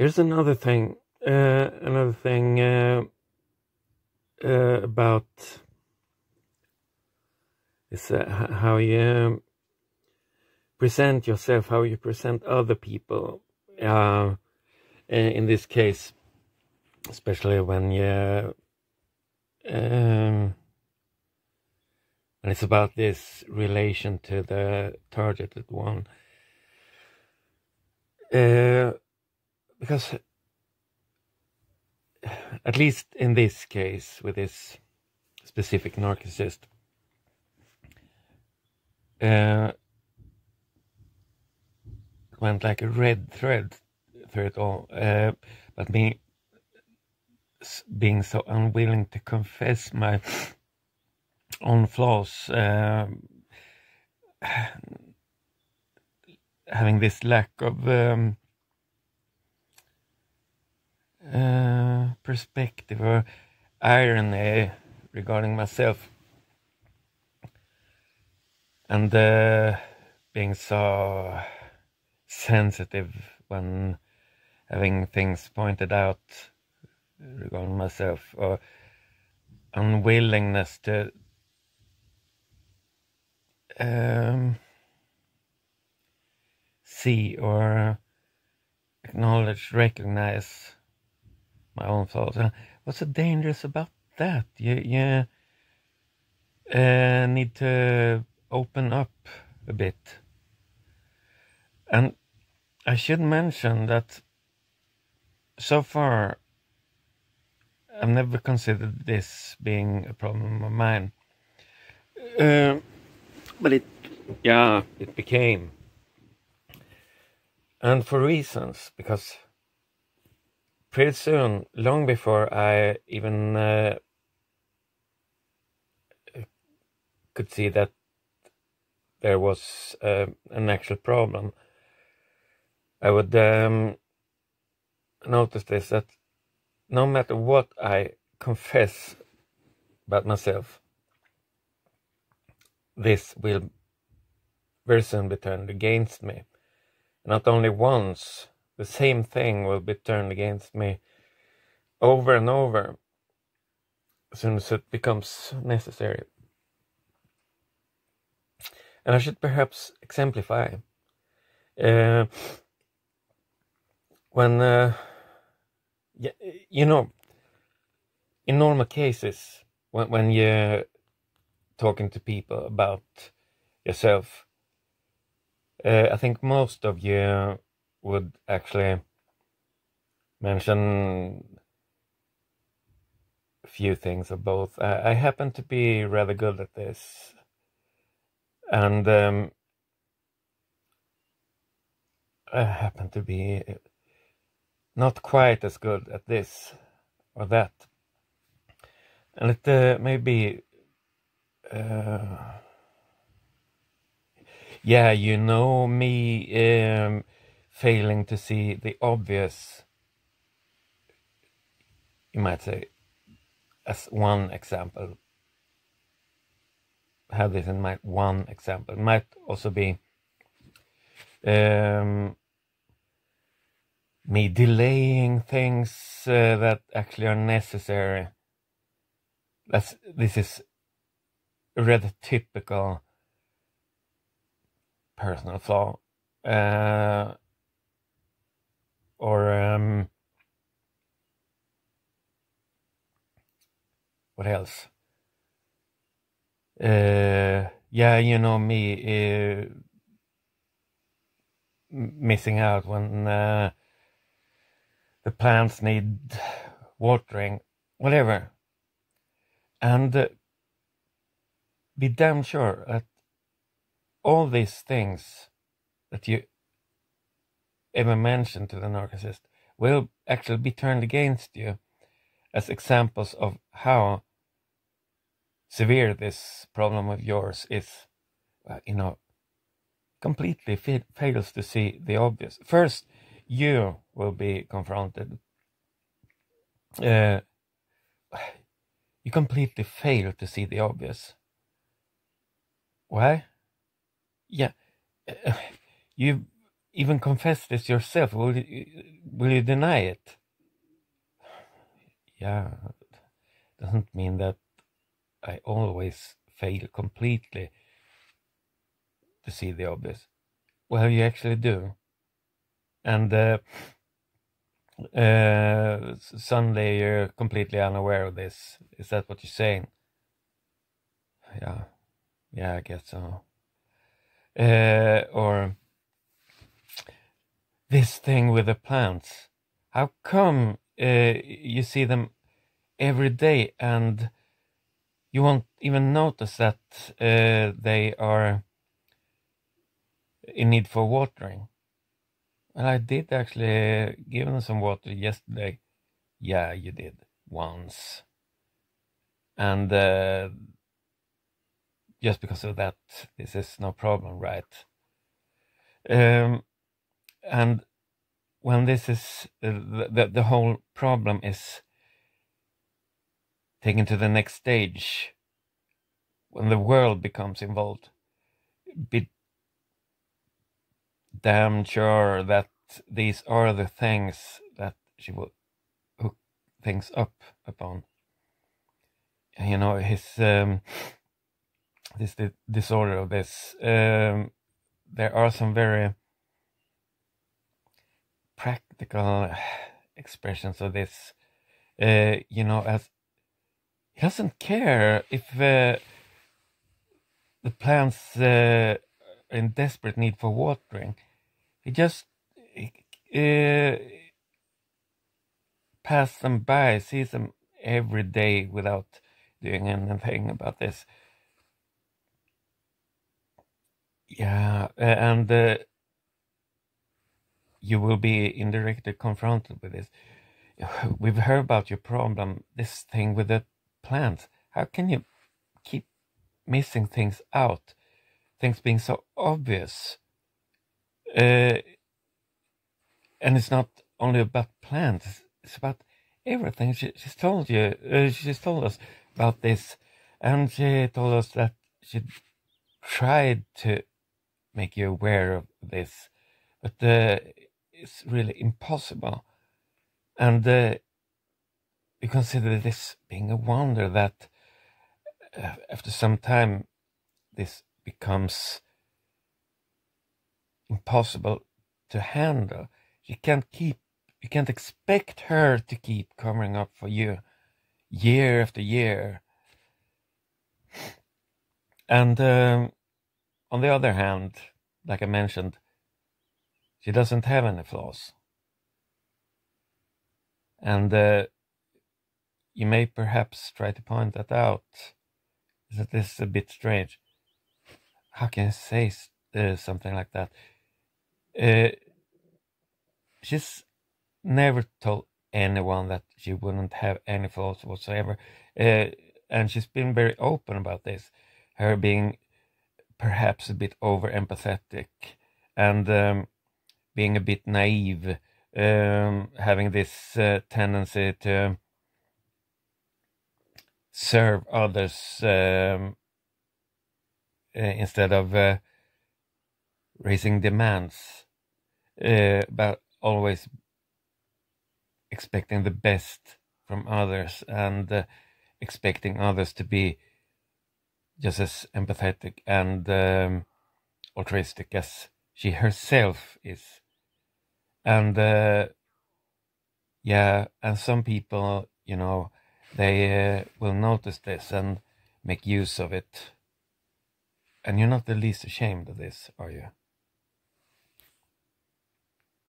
Here's another thing. About is how you present yourself, how you present other people. In this case, especially when and it's about this relation to the targeted one. Because at least in this case, with this specific narcissist, went like a red thread through it all. But me being so unwilling to confess my own flaws, having this lack of perspective or irony regarding myself, and being so sensitive when having things pointed out regarding myself, or unwillingness to see or acknowledge, recognize my own flaws. What's so dangerous about that? You need to open up a bit. And I should mention that so far I've never considered this being a problem of mine. But it became. And for reasons, because pretty soon, long before I even could see that there was an actual problem, I would notice this, that no matter what I confess about myself, this will very soon be turned against me. Not only once, the same thing will be turned against me over and over as soon as it becomes necessary. And I should perhaps exemplify. When, in normal cases, when you're talking to people about yourself, I think most of you would actually mention a few things of both. I happen to be rather good at this, and I happen to be not quite as good at this or that. And it may be me failing to see the obvious, you might say, as one example. Have this in mind, one example. It might also be me delaying things that actually are necessary. This is a rather typical personal flaw. What else? Me missing out when the plants need watering, whatever. And be damn sure that all these things that you ever mention to the narcissist will actually be turned against you as examples of how severe this problem of yours is. Completely fails to see the obvious. First, you will be confronted. You completely fail to see the obvious. Why? Yeah, you even confess this yourself. Will you deny it? Yeah, doesn't mean that I always fail completely to see the obvious. Well, you actually do. And suddenly you're completely unaware of this. Is that what you're saying? Yeah, I guess so. Or this thing with the plants. How come you see them every day and you won't even notice that they are in need for watering? Well, I did actually give them some water yesterday. Yeah, you did. Once. And just because of that, this is no problem, right? And when this is, the whole problem is taken to the next stage, when the world becomes involved, be damn sure that these are the things that she will hook things up upon. And, you know, his this disorder of this, there are some very practical expressions of this. You know, as he doesn't care if the plants are in desperate need for watering. He just pass them by, sees them every day without doing anything about this. Yeah, and you will be indirectly confronted with this. We've heard about your problem, this thing with the plants. How can you keep missing things out? Things being so obvious. And it's not only about plants, it's about everything. She's told you, she's told us about this, and she told us that she tried to make you aware of this, but it's really impossible. And you consider this being a wonder that after some time this becomes impossible to handle. You can't expect her to keep covering up for you year after year. And on the other hand, like I mentioned, she doesn't have any flaws. And you may perhaps try to point that out. That this is a bit strange. How can I say something like that? She's never told anyone that she wouldn't have any flaws whatsoever. And she's been very open about this. Her being perhaps a bit over empathetic and being a bit naive, having this tendency to serve others instead of raising demands, but always expecting the best from others and expecting others to be just as empathetic and altruistic as she herself is. And yeah, and some people, you know, they will notice this and make use of it. And you're not the least ashamed of this, are you?